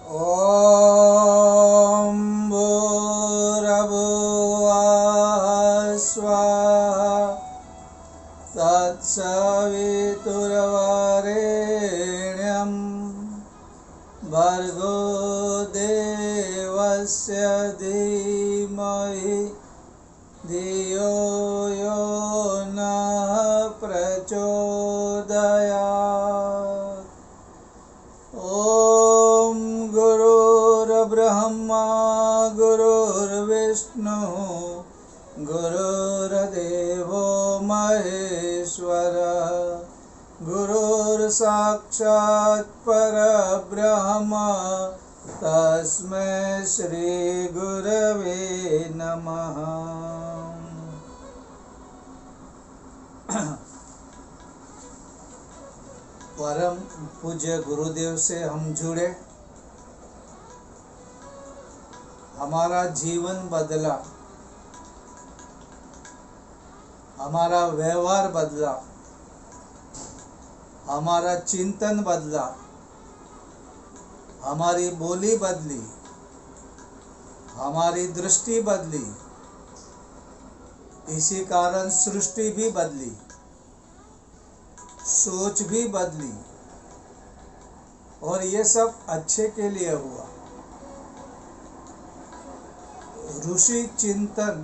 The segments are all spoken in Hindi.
ॐ भूर्भुवः स्वः तत्सवितुर्वरेण्यं भर्गो देवस्य धीमहि धियो यो नः प्रचोदयात्। ॐ गुरुर्ब्रह्मा गुरुर्विष्णुः गुरुर्देवो महेश्वरः गुरुर्साक्षात् परब्रह्म तस्मै श्री गुरवे नमः। परम पूज्य गुरुदेव से हम जुड़े, हमारा जीवन बदला, हमारा व्यवहार बदला, हमारा चिंतन बदला, हमारी बोली बदली, हमारी दृष्टि बदली, इसी कारण सृष्टि भी बदली, सोच भी बदली, और ये सब अच्छे के लिए हुआ। ऋषि चिंतन,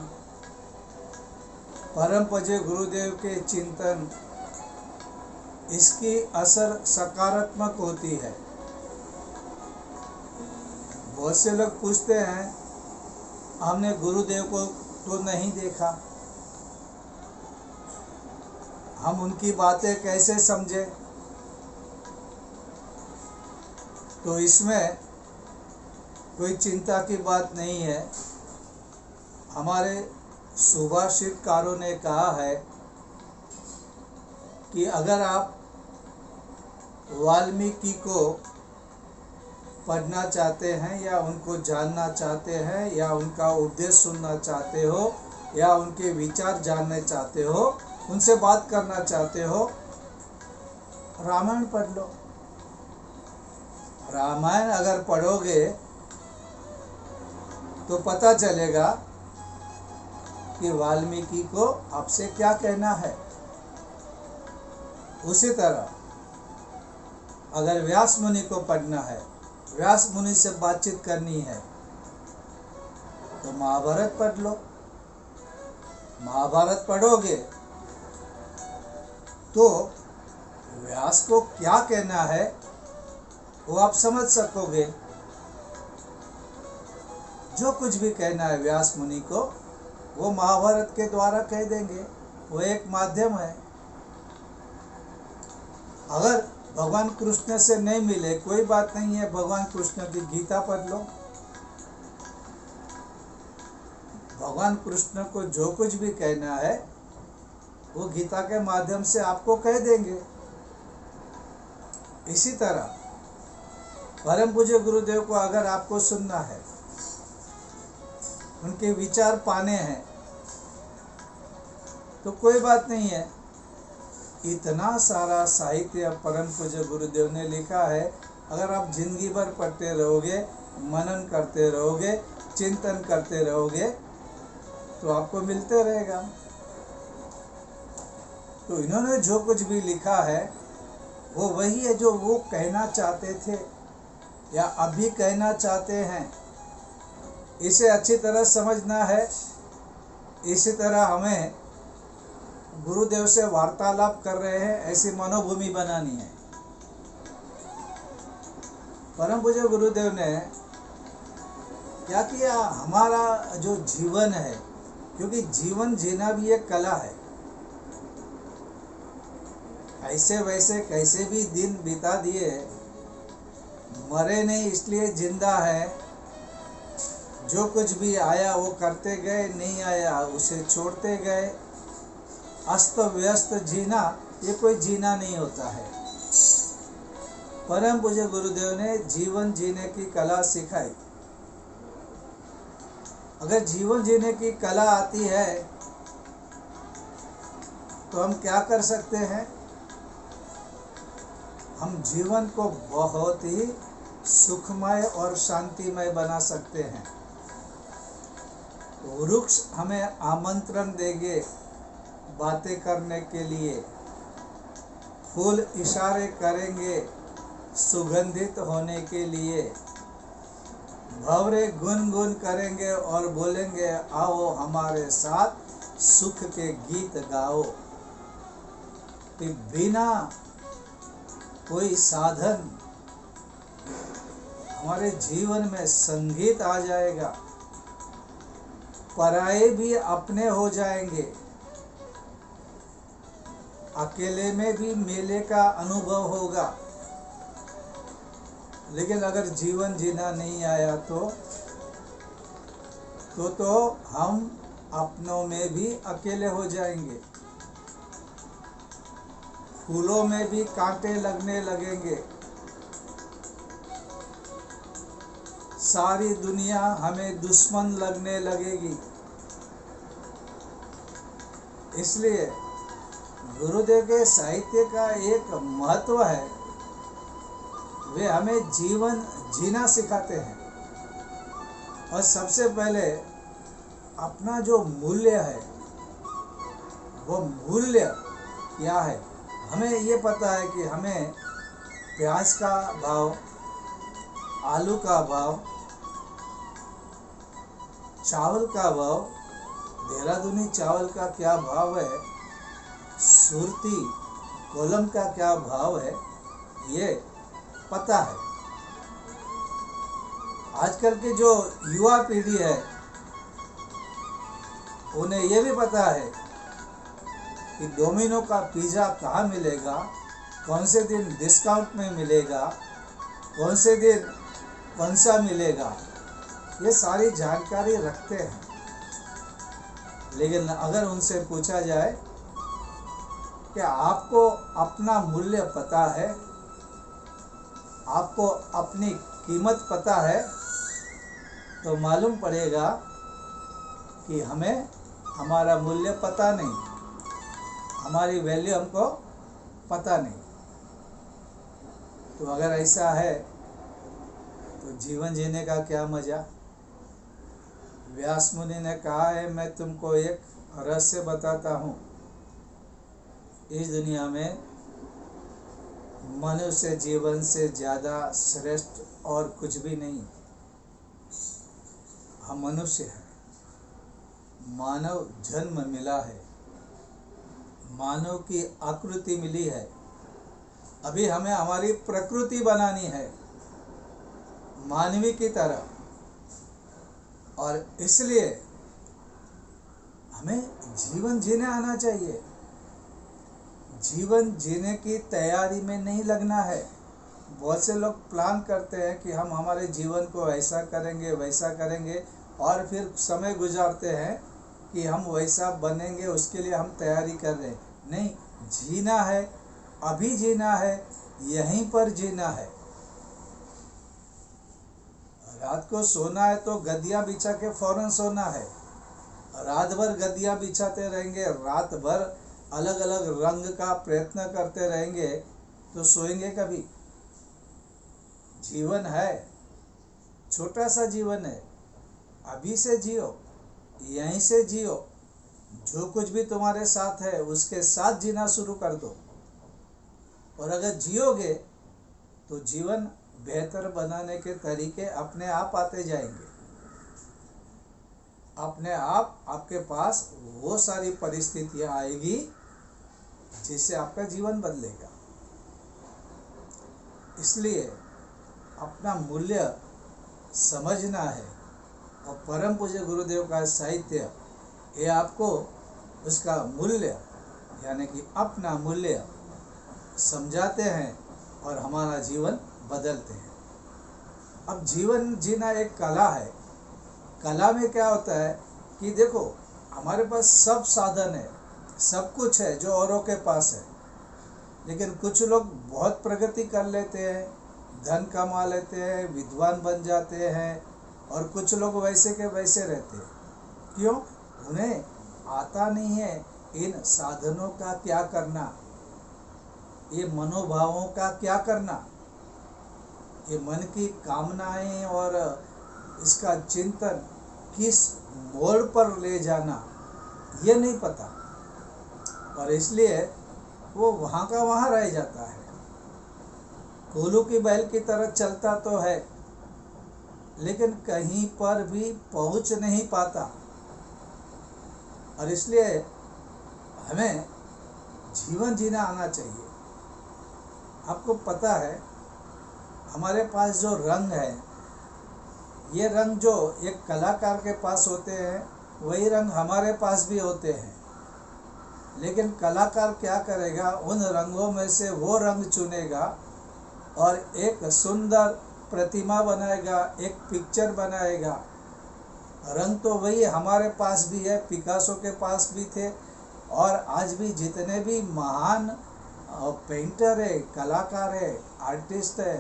परम पूज्य गुरुदेव के चिंतन, इसकी असर सकारात्मक होती है। बहुत से लोग पूछते हैं, हमने गुरुदेव को तो नहीं देखा, हम उनकी बातें कैसे समझे? तो इसमें कोई चिंता की बात नहीं है। हमारे सुभाषितकारों ने कहा है कि अगर आप वाल्मीकि को पढ़ना चाहते हैं या उनको जानना चाहते हैं या उनका उपदेश सुनना चाहते हो या उनके विचार जानना चाहते हो, उनसे बात करना चाहते हो, रामायण पढ़ लो। रामायण अगर पढ़ोगे तो पता चलेगा कि वाल्मीकि को आपसे क्या कहना है। उसी तरह अगर व्यास मुनि को पढ़ना है, व्यास मुनि से बातचीत करनी है, तो महाभारत पढ़ लो। महाभारत पढ़ोगे तो व्यास को क्या कहना है वो आप समझ सकोगे। जो कुछ भी कहना है व्यास मुनि को, वो महाभारत के द्वारा कह देंगे। वो एक माध्यम है। अगर भगवान कृष्ण से नहीं मिले, कोई बात नहीं है, भगवान कृष्ण की गीता पढ़ लो। भगवान कृष्ण को जो कुछ भी कहना है वो गीता के माध्यम से आपको कह देंगे। इसी तरह परम पूज्य गुरुदेव को अगर आपको सुनना है, उनके विचार पाने हैं, तो कोई बात नहीं है। इतना सारा साहित्य परम पूज्य गुरुदेव ने लिखा है, अगर आप जिंदगी भर पढ़ते रहोगे, मनन करते रहोगे, चिंतन करते रहोगे, तो आपको मिलते रहेगा। तो इन्होंने जो कुछ भी लिखा है वो वही है जो वो कहना चाहते थे या अभी कहना चाहते हैं। इसे अच्छी तरह समझना है। इसी तरह हमें गुरुदेव से वार्तालाप कर रहे हैं, ऐसी मनोभूमि बनानी है। परम पूज्य गुरुदेव ने क्या किया, हमारा जो जीवन है, क्योंकि जीवन जीना भी एक कला है। ऐसे वैसे कैसे भी दिन बिता दिए, मरे नहीं इसलिए जिंदा है। जो कुछ भी आया वो करते गए, नहीं आया उसे छोड़ते गए। अस्त व्यस्त जीना ये कोई जीना नहीं होता है। परम पूज्य गुरुदेव ने जीवन जीने की कला सिखाई। अगर जीवन जीने की कला आती है तो हम क्या कर सकते हैं? हम जीवन को बहुत ही सुखमय और शांतिमय बना सकते हैं। वृक्ष हमें आमंत्रण देंगे बातें करने के लिए, फूल इशारे करेंगे सुगंधित होने के लिए, भंवरे गुनगुन करेंगे और बोलेंगे आओ हमारे साथ सुख के गीत गाओ। कि बिना कोई साधन हमारे जीवन में संगीत आ जाएगा, पराये भी अपने हो जाएंगे, अकेले में भी मेले का अनुभव होगा। लेकिन अगर जीवन जीना नहीं आया तो हम अपनों में भी अकेले हो जाएंगे, फूलों में भी कांटे लगने लगेंगे, सारी दुनिया हमें दुश्मन लगने लगेगी। इसलिए गुरुदेव के साहित्य का एक महत्व है, वे हमें जीवन जीना सिखाते हैं। और सबसे पहले अपना जो मूल्य है, वो मूल्य क्या है, हमें ये पता है कि हमें प्याज का भाव, आलू का भाव, चावल का भाव, देहरादूनी चावल का क्या भाव है, सुरती कोलम का क्या भाव है, ये पता है। आजकल की जो युवा पीढ़ी है उन्हें ये भी पता है कि डोमिनो का पिज़्ज़ा कहाँ मिलेगा, कौन से दिन डिस्काउंट में मिलेगा, कौन से दिन कौन सा मिलेगा, ये सारी जानकारी रखते हैं। लेकिन अगर उनसे पूछा जाए कि आपको अपना मूल्य पता है, आपको अपनी कीमत पता है, तो मालूम पड़ेगा कि हमें हमारा मूल्य पता नहीं, हमारी वैल्यू हमको पता नहीं। तो अगर ऐसा है तो जीवन जीने का क्या मजा। व्यास मुनि ने कहा है, मैं तुमको एक रहस्य बताता हूँ, इस दुनिया में मनुष्य जीवन से ज़्यादा श्रेष्ठ और कुछ भी नहीं। हम मनुष्य हैं, मानव जन्म मिला है, मानव की आकृति मिली है, अभी हमें हमारी प्रकृति बनानी है मानवी की तरह। और इसलिए हमें जीवन जीने आना चाहिए। जीवन जीने की तैयारी में नहीं लगना है। बहुत से लोग प्लान करते हैं कि हम हमारे जीवन को ऐसा करेंगे वैसा करेंगे, और फिर समय गुजारते हैं कि हम वैसा बनेंगे, उसके लिए हम तैयारी कर रहे हैं। नहीं, जीना है, अभी जीना है, यहीं पर जीना है। रात को सोना है तो गद्दियाँ बिछा के फौरन सोना है। रात भर गद्दियाँ बिछाते रहेंगे, रात भर अलग अलग रंग का प्रयत्न करते रहेंगे, तो सोएंगे कभी। जीवन है, छोटा सा जीवन है, अभी से जियो, यहीं से जियो। जो कुछ भी तुम्हारे साथ है उसके साथ जीना शुरू कर दो। और अगर जियोगे तो जीवन बेहतर बनाने के तरीके अपने आप आते जाएंगे। अपने आप आपके पास वो सारी परिस्थितियां आएगी जिससे आपका जीवन बदलेगा। इसलिए अपना मूल्य समझना है, और परम पूज्य गुरुदेव का साहित्य ये आपको उसका मूल्य यानी कि अपना मूल्य समझाते हैं और हमारा जीवन बदलते हैं। अब जीवन जीना एक कला है। कला में क्या होता है कि देखो, हमारे पास सब साधन है, सब कुछ है जो औरों के पास है, लेकिन कुछ लोग बहुत प्रगति कर लेते हैं, धन कमा लेते हैं, विद्वान बन जाते हैं, और कुछ लोग वैसे के वैसे रहते हैं। क्यों? उन्हें आता नहीं है इन साधनों का क्या करना, ये मनोभावों का क्या करना। ये मन की कामनाएं और इसका चिंतन किस मोड़ पर ले जाना ये नहीं पता, और इसलिए वो वहाँ का वहाँ रह जाता है। कोल्हू की बैल की तरह चलता तो है, लेकिन कहीं पर भी पहुँच नहीं पाता। और इसलिए हमें जीवन जीना आना चाहिए। आपको पता है हमारे पास जो रंग है, ये रंग जो एक कलाकार के पास होते हैं वही रंग हमारे पास भी होते हैं, लेकिन कलाकार क्या करेगा, उन रंगों में से वो रंग चुनेगा और एक सुंदर प्रतिमा बनाएगा, एक पिक्चर बनाएगा। रंग तो वही हमारे पास भी है, पिकासो के पास भी थे, और आज भी जितने भी महान पेंटर है, कलाकार है, आर्टिस्ट है,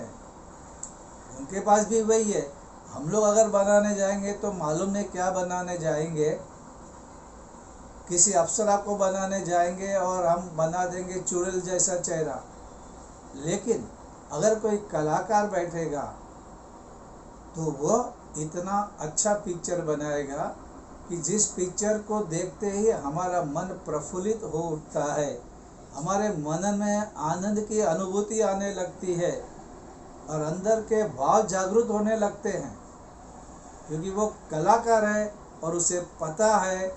उनके पास भी वही है। हम लोग अगर बनाने जाएंगे तो मालूम नहीं क्या बनाने जाएंगे, किसी अप्सरा को बनाने जाएंगे और हम बना देंगे चुड़ैल जैसा चेहरा। लेकिन अगर कोई कलाकार बैठेगा तो वो इतना अच्छा पिक्चर बनाएगा कि जिस पिक्चर को देखते ही हमारा मन प्रफुल्लित हो उठता है, हमारे मन में आनंद की अनुभूति आने लगती है और अंदर के भाव जागृत होने लगते हैं, क्योंकि वो कलाकार है और उसे पता है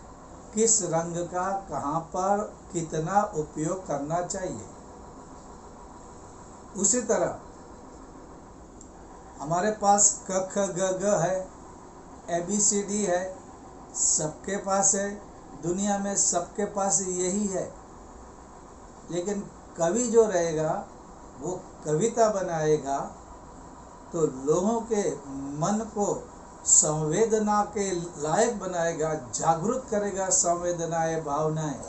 किस रंग का कहाँ पर कितना उपयोग करना चाहिए। उसी तरह हमारे पास क ख ग घ है, ABCD है, सबके पास है, दुनिया में सबके पास यही है। लेकिन कवि जो रहेगा वो कविता बनाएगा तो लोगों के मन को संवेदना के लायक बनाएगा, जागृत करेगा संवेदनाएं, भावनाएं।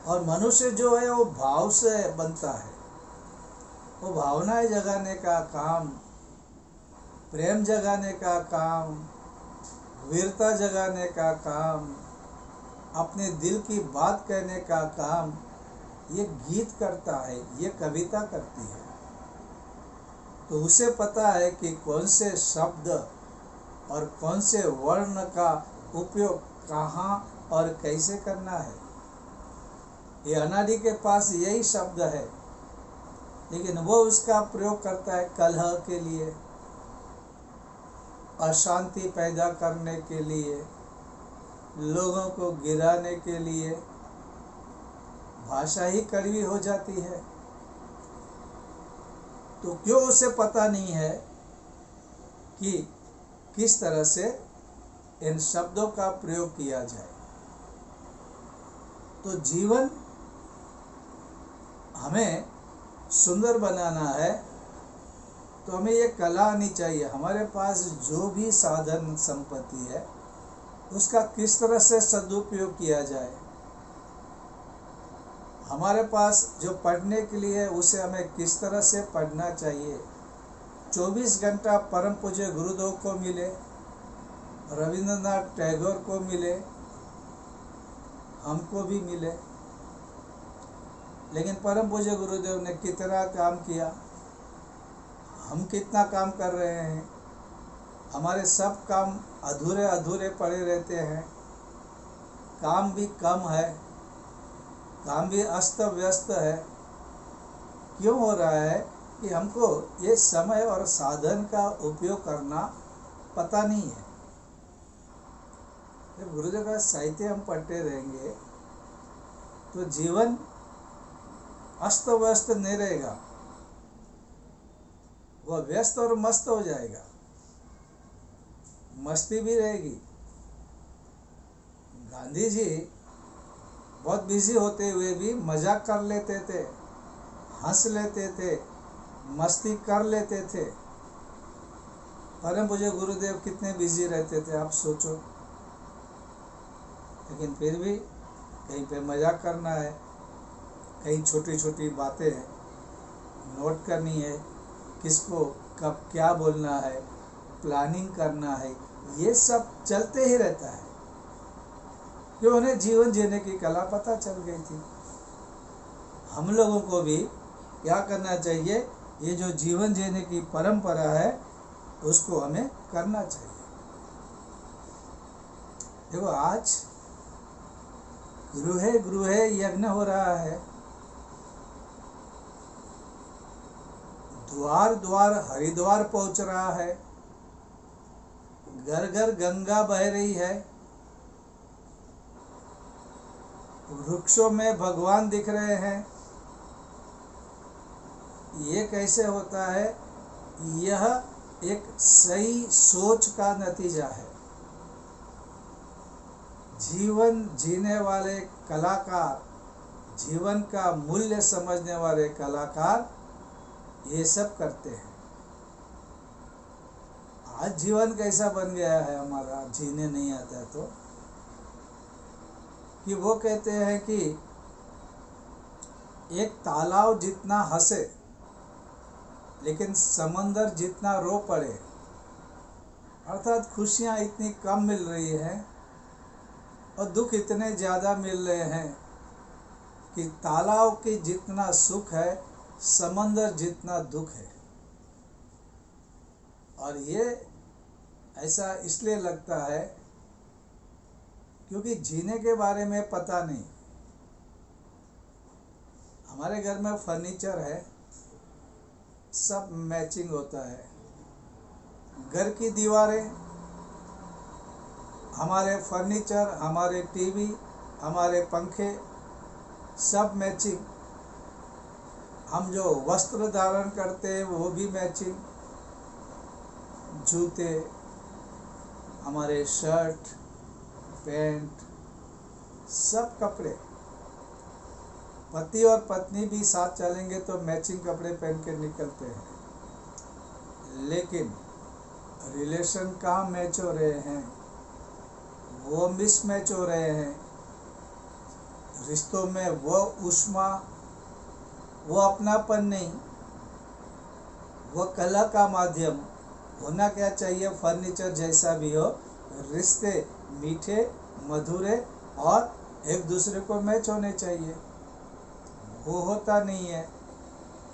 और मनुष्य जो है वो भाव से बनता है। वो भावनाएं जगाने का काम, प्रेम जगाने का काम, वीरता जगाने का काम, अपने दिल की बात कहने का काम ये गीत करता है, ये कविता करती है। तो उसे पता है कि कौन से शब्द और कौन से वर्ण का उपयोग कहाँ और कैसे करना है। ये अनादि के पास यही शब्द है, लेकिन वो उसका प्रयोग करता है कलह के लिए, अशांति पैदा करने के लिए, लोगों को गिराने के लिए। भाषा ही कड़वी हो जाती है। तो क्यों उसे पता नहीं है कि किस तरह से इन शब्दों का प्रयोग किया जाए। तो जीवन हमें सुंदर बनाना है तो हमें ये कला आनी चाहिए। हमारे पास जो भी साधन संपत्ति है उसका किस तरह से सदुपयोग किया जाए। हमारे पास जो पढ़ने के लिए है उसे हमें किस तरह से पढ़ना चाहिए। 24 घंटा परम पूज्य गुरुदेव को मिले, रविंद्रनाथ टैगोर को मिले, हमको भी मिले, लेकिन परम पूज्य गुरुदेव ने कितना काम किया, हम कितना काम कर रहे हैं। हमारे सब काम अधूरे अधूरे पड़े रहते हैं। काम भी कम है, काम भी अस्त व्यस्त है। क्यों हो रहा है कि हमको ये समय और साधन का उपयोग करना पता नहीं है। जब गुरुदेव का साहित्य हम पढ़ते रहेंगे तो जीवन अस्त व्यस्त नहीं रहेगा, वह व्यस्त और मस्त हो जाएगा। मस्ती भी रहेगी। गांधी जी बहुत बिजी होते हुए भी मजाक कर लेते थे, हंस लेते थे, मस्ती कर लेते थे। परम पूज्य गुरुदेव कितने बिजी रहते थे आप सोचो। लेकिन फिर भी कहीं पे मजाक करना है, कहीं छोटी छोटी बातें नोट करनी है, किसको कब क्या बोलना है, प्लानिंग करना है, ये सब चलते ही रहता है। कि उन्हें जीवन जीने की कला पता चल गई थी। हम लोगों को भी क्या करना चाहिए, ये जो जीवन जीने की परंपरा है उसको हमें करना चाहिए। देखो आज गृहे गृहे यज्ञ हो रहा है, द्वार द्वार हरिद्वार पहुंच रहा है, घर घर गंगा बह रही है, वृक्षों में भगवान दिख रहे हैं। ये कैसे होता है? यह एक सही सोच का नतीजा है। जीवन जीने वाले कलाकार, जीवन का मूल्य समझने वाले कलाकार ये सब करते हैं। आज जीवन कैसा बन गया है हमारा, जीने नहीं आता तो, कि वो कहते हैं कि एक तालाब जितना हंसे लेकिन समंदर जितना रो पड़े, अर्थात खुशियाँ इतनी कम मिल रही हैं और दुख इतने ज़्यादा मिल रहे हैं कि तालाब के जितना सुख है समंदर जितना दुख है। और ये ऐसा इसलिए लगता है क्योंकि जीने के बारे में पता नहीं। हमारे घर में फर्नीचर है, सब मैचिंग होता है। घर की दीवारें, हमारे फर्नीचर, हमारे टीवी, हमारे पंखे, सब मैचिंग। हम जो वस्त्र धारण करते हैं वो भी मैचिंग। जूते, हमारे शर्ट, पैंट, सब कपड़े। पति और पत्नी भी साथ चलेंगे तो मैचिंग कपड़े पहन के निकलते हैं। लेकिन रिलेशन कहाँ मैच हो रहे हैं? वो मिसमैच हो रहे हैं। रिश्तों में वो ऊष्मा, वो अपनापन नहीं, वो कला का माध्यम। होना क्या चाहिए? फर्नीचर जैसा भी हो, रिश्ते मीठे मधुरे और एक दूसरे को मैच होने चाहिए। वो होता नहीं है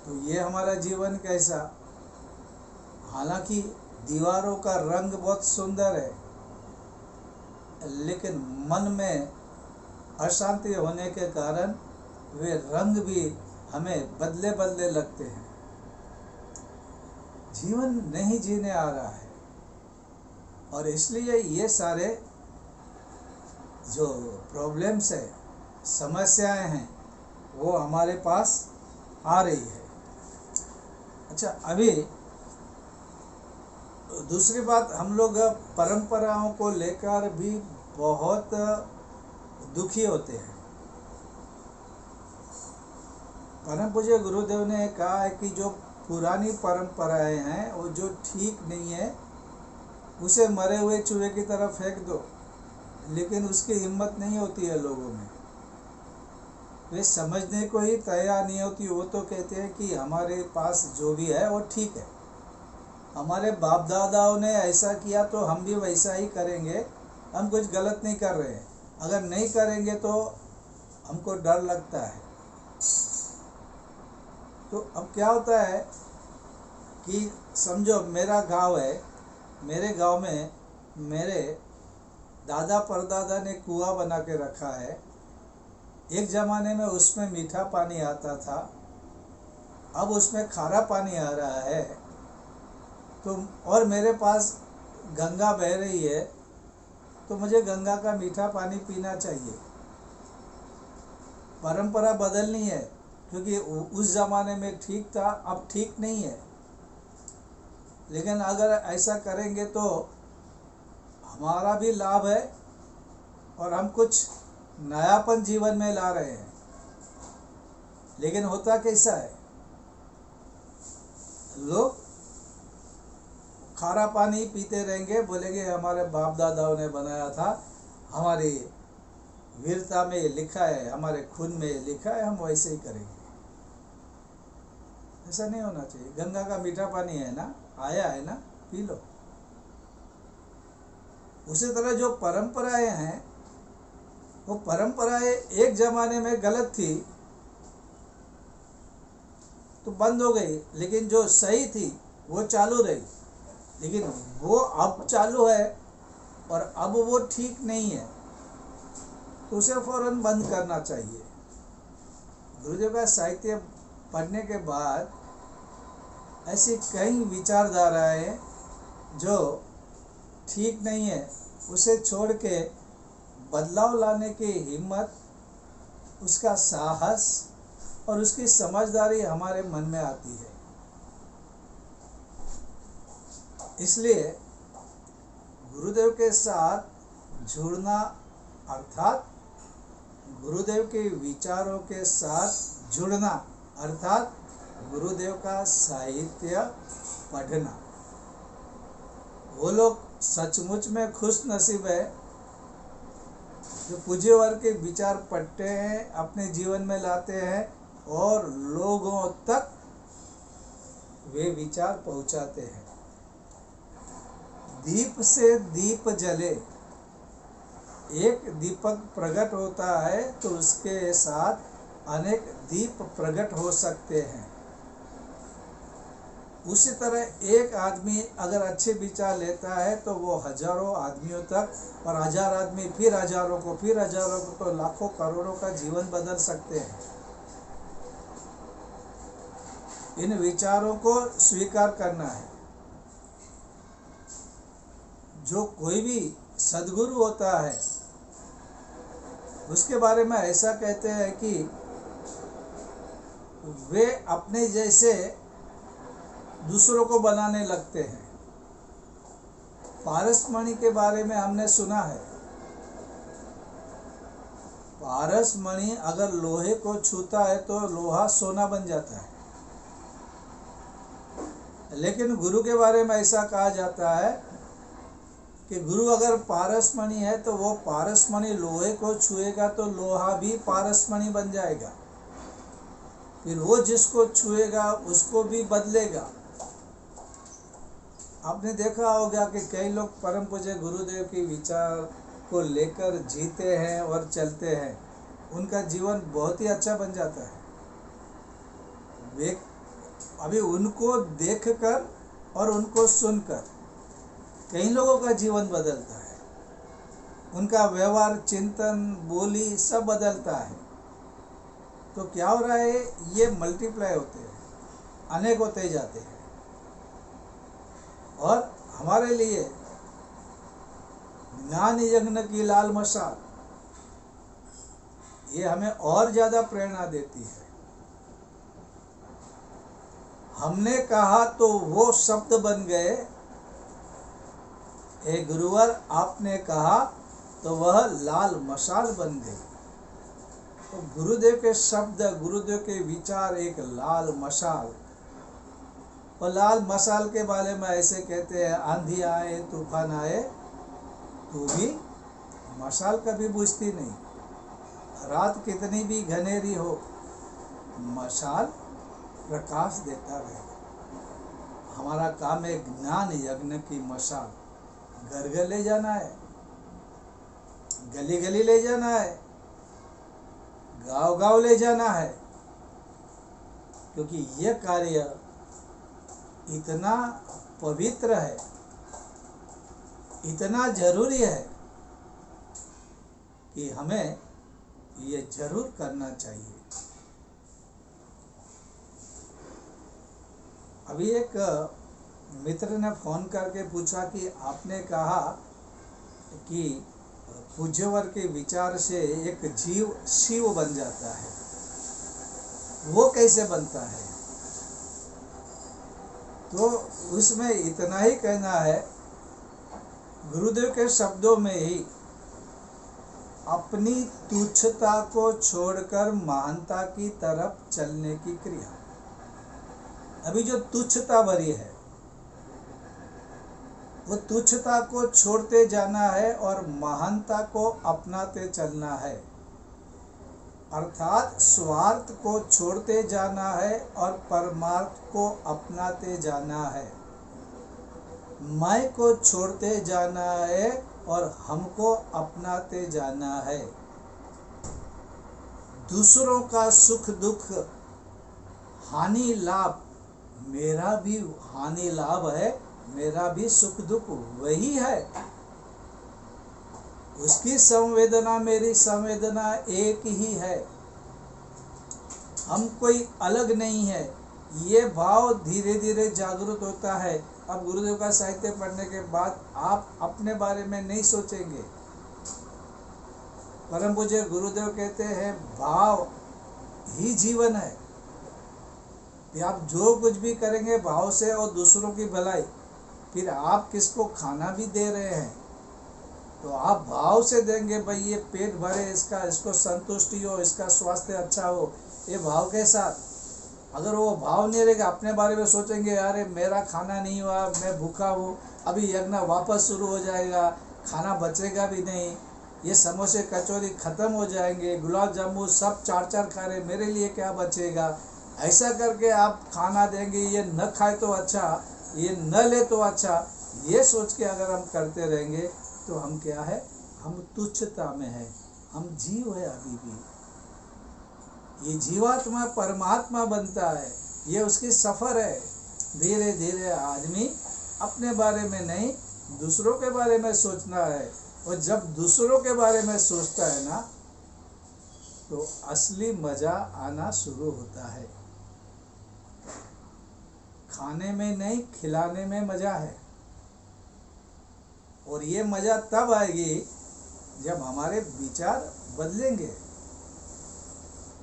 तो ये हमारा जीवन कैसा? हालांकि दीवारों का रंग बहुत सुंदर है, लेकिन मन में अशांति होने के कारण वे रंग भी हमें बदले बदले लगते हैं। जीवन नहीं जीने आ रहा है और इसलिए ये सारे जो प्रॉब्लम्स है, समस्याएं हैं, वो हमारे पास आ रही है। अच्छा, अभी दूसरी बात, हम लोग परंपराओं को लेकर भी बहुत दुखी होते हैं। परम पूज्य गुरुदेव ने कहा है कि जो पुरानी परंपराएं हैं वो जो ठीक नहीं है उसे मरे हुए चूहे की तरह फेंक दो, लेकिन उसकी हिम्मत नहीं होती है लोगों में। वे समझने को ही तैयार नहीं होती। वो तो कहते हैं कि हमारे पास जो भी है वो ठीक है, हमारे बाप दादाओं ने ऐसा किया तो हम भी वैसा ही करेंगे, हम कुछ गलत नहीं कर रहे हैं। अगर नहीं करेंगे तो हमको डर लगता है। तो अब क्या होता है कि समझो मेरा गांव है, मेरे गांव में मेरे दादा परदादा ने कुआं बना के रखा है। एक ज़माने में उसमें मीठा पानी आता था, अब उसमें खारा पानी आ रहा है। तो और मेरे पास गंगा बह रही है, तो मुझे गंगा का मीठा पानी पीना चाहिए। परंपरा बदलनी है, क्योंकि उस ज़माने में ठीक था, अब ठीक नहीं है। लेकिन अगर ऐसा करेंगे तो हमारा भी लाभ है और हम कुछ नयापन जीवन में ला रहे हैं। लेकिन होता कैसा है, लोग खारा पानी पीते रहेंगे, बोलेंगे हमारे बाप दादाओं ने बनाया था, हमारी वीरता में ये लिखा है, हमारे खून में ये लिखा है, हम वैसे ही करेंगे। ऐसा नहीं होना चाहिए। गंगा का मीठा पानी है ना, आया है ना, पी लो। उसी तरह जो परंपराएं हैं, वो परंपराएं एक जमाने में गलत थी तो बंद हो गई, लेकिन जो सही थी वो चालू रही। लेकिन वो अब चालू है और अब वो ठीक नहीं है, तो उसे फौरन बंद करना चाहिए। गुरुदेव का साहित्य पढ़ने के बाद ऐसी कई विचारधाराएं जो ठीक नहीं है, उसे छोड़ के बदलाव लाने की हिम्मत, उसका साहस और उसकी समझदारी हमारे मन में आती है। इसलिए गुरुदेव के साथ जुड़ना अर्थात गुरुदेव के विचारों के साथ जुड़ना अर्थात गुरुदेव का साहित्य पढ़ना। वो लोग सचमुच में खुश नसीब है जो पूज्य वर्ग के विचार पढ़ते हैं, अपने जीवन में लाते हैं और लोगों तक वे विचार पहुंचाते हैं। दीप से दीप जले, एक दीपक प्रकट होता है तो उसके साथ अनेक दीप प्रकट हो सकते हैं। उसी तरह एक आदमी अगर अच्छे विचार लेता है तो वो हजारों आदमियों तक, और हजार आदमी फिर हजारों को, फिर हजारों को, तो लाखों करोड़ों का जीवन बदल सकते हैं। इन विचारों को स्वीकार करना है। जो कोई भी सद्गुरु होता है उसके बारे में ऐसा कहते हैं कि वे अपने जैसे दूसरों को बनाने लगते हैं। पारसमणि के बारे में हमने सुना है। पारसमणि अगर लोहे को छूता है तो लोहा सोना बन जाता है, लेकिन गुरु के बारे में ऐसा कहा जाता है कि गुरु अगर पारसमणि है तो वो पारसमणि लोहे को छुएगा तो लोहा भी पारसमणि बन जाएगा, फिर वो जिसको छुएगा उसको भी बदलेगा। आपने देखा होगा कि कई लोग परम पूज्य गुरुदेव के विचार को लेकर जीते हैं और चलते हैं, उनका जीवन बहुत ही अच्छा बन जाता है। वे अभी उनको देखकर और उनको सुनकर कई लोगों का जीवन बदलता है, उनका व्यवहार, चिंतन, बोली सब बदलता है। तो क्या हो रहा है, ये मल्टीप्लाई होते हैं, अनेक होते जाते हैं। और हमारे लिए ज्ञान यज्ञ की लाल मशाल ये हमें और ज्यादा प्रेरणा देती है। हमने कहा तो वो शब्द बन गए, हे गुरुवर आपने कहा तो वह लाल मशाल बन गई। तो गुरुदेव के शब्द, गुरुदेव के विचार एक लाल मशाल। और लाल मशाल के बारे में ऐसे कहते हैं, आंधी आए तूफान आए तो भी मशाल कभी बुझती नहीं। रात कितनी भी घनेरी हो, मशाल प्रकाश देता रहेगा। हमारा काम है ज्ञान यज्ञ की मशाल घर घर ले जाना है, गली गली ले जाना है, गांव गांव ले जाना है, क्योंकि यह कार्य इतना पवित्र है, इतना जरूरी है कि हमें ये जरूर करना चाहिए। अभी एक मित्र ने फोन करके पूछा कि आपने कहा कि पूज्यवर के विचार से एक जीव शिव बन जाता है, वो कैसे बनता है? तो उसमें इतना ही कहना है, गुरुदेव के शब्दों में ही अपनी तुच्छता को छोड़कर महानता की तरफ चलने की क्रिया। अभी जो तुच्छता भरी है वो तुच्छता को छोड़ते जाना है और महानता को अपनाते चलना है, अर्थात स्वार्थ को छोड़ते जाना है और परमार्थ को अपनाते जाना है। मैं को छोड़ते जाना है और हमको अपनाते जाना है। दूसरों का सुख दुख हानि लाभ, मेरा भी हानि लाभ है, मेरा भी सुख दुख वही है। उसकी संवेदना मेरी संवेदना एक ही है, हम कोई अलग नहीं है। ये भाव धीरे धीरे जागृत होता है। अब गुरुदेव का साहित्य पढ़ने के बाद आप अपने बारे में नहीं सोचेंगे। परम पूज्य गुरुदेव कहते हैं भाव ही जीवन है। कि आप जो कुछ भी करेंगे भाव से और दूसरों की भलाई, फिर आप किसको खाना भी दे रहे हैं तो आप भाव से देंगे, भाई ये पेट भरे, इसको संतुष्टि हो, इसका स्वास्थ्य अच्छा हो, ये भाव के साथ। अगर वो भाव नहीं रहेगा, अपने बारे में सोचेंगे अरे मेरा खाना नहीं हुआ, मैं भूखा हूँ, अभी यज्ञ वापस शुरू हो जाएगा, खाना बचेगा भी नहीं, ये समोसे कचौरी खत्म हो जाएंगे, गुलाब जामुन सब चार खा रहे, मेरे लिए क्या बचेगा। ऐसा करके आप खाना देंगे, ये न खाए तो अच्छा, ये न ले तो अच्छा, ये सोच के अगर हम करते रहेंगे तो हम क्या है, हम तुच्छता में है, हम जीव है अभी भी। ये जीवात्मा परमात्मा बनता है, ये उसकी सफर है। धीरे धीरे आदमी अपने बारे में नहीं दूसरों के बारे में सोचना है, और जब दूसरों के बारे में सोचता है ना तो असली मजा आना शुरू होता है। खाने में नहीं, खिलाने में मजा है। और ये मजा तब आएगी जब हमारे विचार बदलेंगे,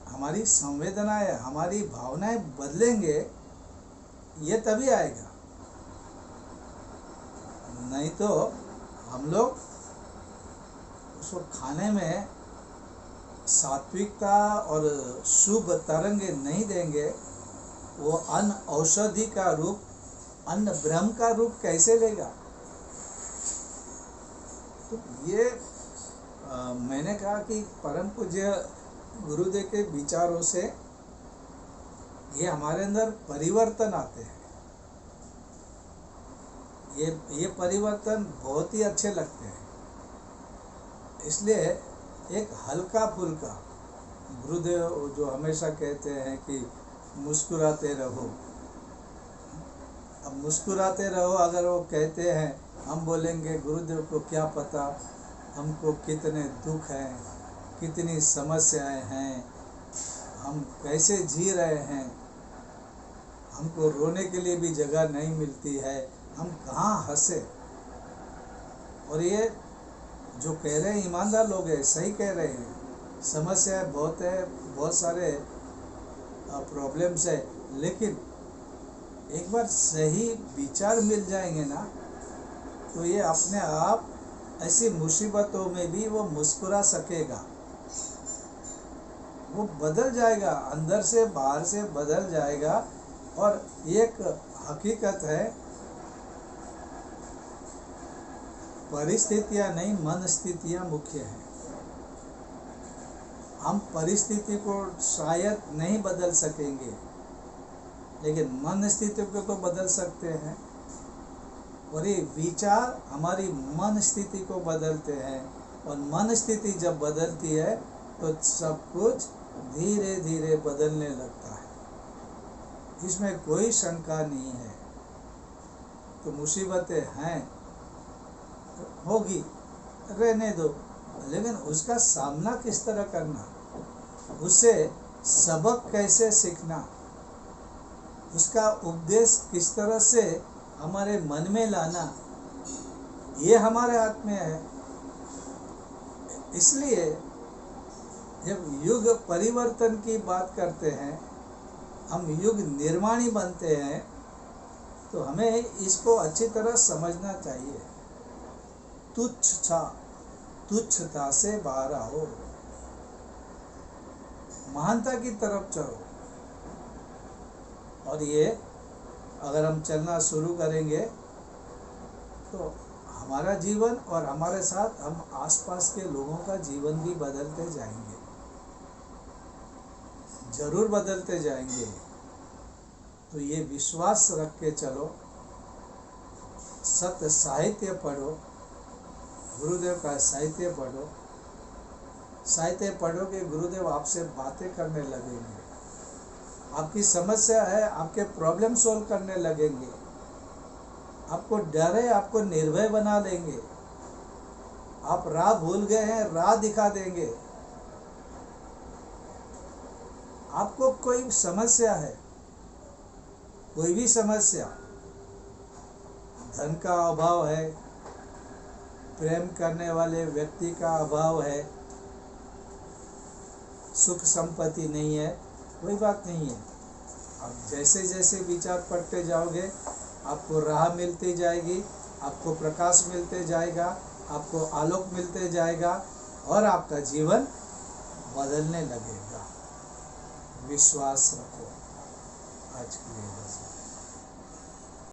हमारी संवेदनाएं, हमारी भावनाएं बदलेंगे, ये तभी आएगा। नहीं तो हम लोग उसको खाने में सात्विकता और शुभ तरंगे नहीं देंगे, वो अन्न औषधि का रूप, अन्न ब्रह्म का रूप कैसे लेगा। तो ये मैंने कहा कि परम पूज्य गुरुदेव के विचारों से ये हमारे अंदर परिवर्तन आते हैं। ये परिवर्तन बहुत ही अच्छे लगते हैं। इसलिए एक हल्का फुल्का, गुरुदेव जो हमेशा कहते हैं कि मुस्कुराते रहो। अब मुस्कुराते रहो अगर वो कहते हैं, हम बोलेंगे गुरुदेव को क्या पता हमको कितने दुख हैं, कितनी समस्याएं हैं, हम कैसे जी रहे हैं, हमको रोने के लिए भी जगह नहीं मिलती है, हम कहाँ हंसे। और ये जो कह रहे हैं ईमानदार लोग हैं, सही कह रहे हैं, समस्याएं बहुत है, बहुत सारे प्रॉब्लम्स है, लेकिन एक बार सही विचार मिल जाएंगे ना तो ये अपने आप ऐसी मुसीबतों में भी वो मुस्कुरा सकेगा, वो बदल जाएगा, अंदर से बाहर से बदल जाएगा। और एक हकीकत है, परिस्थितियां नहीं मन स्थितियां मुख्य हैं। हम परिस्थिति को शायद नहीं बदल सकेंगे, लेकिन मन स्थिति को तो बदल सकते हैं। और ये विचार हमारी मन स्थिति को बदलते हैं, और मन स्थिति जब बदलती है तो सब कुछ धीरे धीरे बदलने लगता है, इसमें कोई शंका नहीं है। तो मुसीबतें हैं, होगी, रहने दो, लेकिन उसका सामना किस तरह करना, उससे सबक कैसे सीखना, उसका उपदेश किस तरह से हमारे मन में लाना, ये हमारे हाथ में है। इसलिए जब युग परिवर्तन की बात करते हैं, हम युग निर्माणी बनते हैं, तो हमें इसको अच्छी तरह समझना चाहिए। तुच्छता से बाहर आओ, महानता की तरफ चलो। और ये अगर हम चलना शुरू करेंगे तो हमारा जीवन और हमारे साथ हम आसपास के लोगों का जीवन भी बदलते जाएंगे, जरूर बदलते जाएंगे। तो ये विश्वास रख के चलो, सत्य साहित्य पढ़ो, गुरुदेव का साहित्य पढ़ो। साहित्य पढ़ोगे, गुरुदेव आपसे बातें करने लगेंगे, आपकी समस्या है, आपके प्रॉब्लम सॉल्व करने लगेंगे। आपको डर है, आपको निर्भय बना देंगे। आप राह भूल गए हैं, राह दिखा देंगे। आपको कोई समस्या है, कोई भी समस्या, धन का अभाव है, प्रेम करने वाले व्यक्ति का अभाव है, सुख संपत्ति नहीं है, कोई बात नहीं है। अब जैसे जैसे विचार पढ़ते जाओगे आपको राह मिलती जाएगी, आपको प्रकाश मिलते जाएगा, आपको आलोक मिलते जाएगा और आपका जीवन बदलने लगेगा। विश्वास रखो। आज के लिए बस।